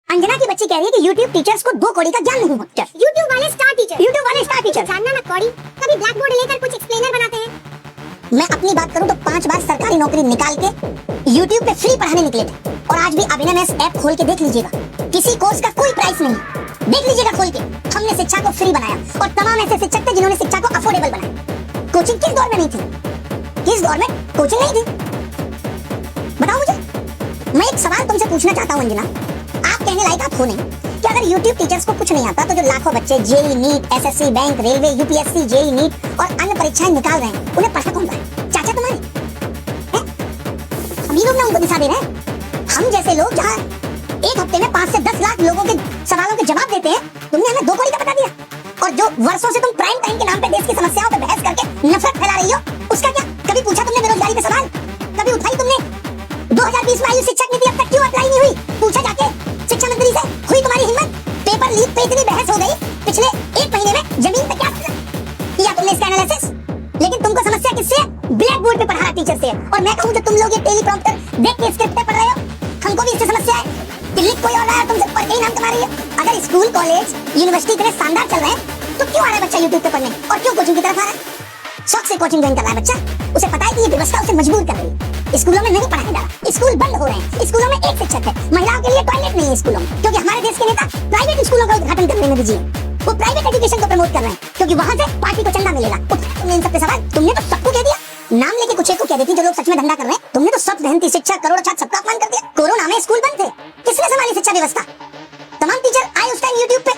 अंजना की बच्ची कह रही है कि YouTube टीचर्स को 2 कौड़ी का ज्ञान नहीं होता। YouTube वाले स्टार टीचर जानना ना कौड़ी कभी ब्लैक बोर्ड लेकर कुछ एक्सप्लेनर बनाते हैं। मैं अपनी बात करूं तो 5 बार सरकारी नौकरी निकाल के YouTube पे फ्री पढ़ाने निकले थे और आज भी अभिनव एस ऐप खोल के देख लीजिएगा, किसी कोर्स का कोई प्राइस नहीं, देख लीजिएगा खोल के। हमने शिक्षा को फ्री बनाया और तमाम ऐसे शिक्षक थे जिन्होंने शिक्षा को अफोर्डेबल बनाया। कोचिंग किस दौर में नहीं थी? किस दौर में कोचिंग नहीं थी? बताओ मुझे। मैं एक सवाल तुमसे पूछना चाहता हूँ अंजना, आप कहने लायक आप हो नहीं कि अगर YouTube टीचर्स को कुछ नहीं आता तो जो लाखों बच्चे JEE NEET SSC bank railway UPSC JEE NEET और अन्य परीक्षाएं निकाल रहे हैं, उन्हें पढ़ा कौन रहा है? चाचा तुम्हारे हैं? हम लोग ना उनको दिशा दे रहे हैं। हम जैसे लोग जहाँ एक हफ्ते में 5 से 10 लाख लोगों के सवालों के जवाब देते हैं, तुमने हमें 2 कौड़ी का बता दिया। और जो वर्षों से तुम प्राइम टाइम के नाम पे देश की समस्याओं पे बहस करके नफरत फैला रही हो, उसका क्या? कभी पूछा तुमने बेरोजगारी पे सवाल? कभी उठाई तुमने? 2020 में आयु शिक्षक नीति अब तक क्यों अप्लाई नहीं हुई? पूछा जाके शिक्षा मंत्री से? हुई तुम्हारी हिम्मत? पेपर लीक पे इतनी बहस हो गई पिछले 1 महीने में, जमीन पे क्या किया तुमने इसका एनालिसिस? लेकिन तुमको समस्या किससे? ब्लैक बोर्ड पे पढ़ा टीचर से। और मैं कहूं जो तुम लोग ये टेलीप्रॉम्प्टर देख के स्क्रिप्ट पे पढ़ रहे हो, हमको भी इससे समस्या है कि लिख कोई और रहा है, तुमसे पढ़ के ही नाम कमा रही है। अगर स्कूल कॉलेज यूनिवर्सिटी इतने शानदार चल रहे हैं तो क्यों आ रहा है बच्चा यूट्यूब पे पढ़ने और क्यों कोचिंग की तरफ आ रहा है? शौक से कोचिंग ज्वाइन कर रहा है बच्चा, उसे पता है कि ये व्यवस्था उसे मजबूर कर रही है। स्कूलों में नहीं पढ़ाया जा रहा, स्कूल बंद हो रहे हैं, स्कूलों में एक शिक्षक है, महिलाओं के लिए टॉयलेट नहीं है स्कूलों में, क्योंकि हमारे देश के नेता प्राइवेट स्कूलों का उद्घाटन करने में बिजी हैं। वो प्राइवेट एजुकेशन को प्रमोट कर रहे हैं क्योंकि वहां से पार्टी को चंदा मिलेगा। तुमने इन सबके सवाल, तुमने तो सबको कह दिया, नाम लेके कुछ एक को कह देती जो लोग सच में धंधा कर रहे हैं। तुमने तो सब मेहनती शिक्षक करोड़ों छात्र सबका अपमान कर दिया। कोरोना में स्कूल बंद थे, किसने संभाली शिक्षा व्यवस्था? तमाम टीचर आए उस टाइम यूट्यूब पे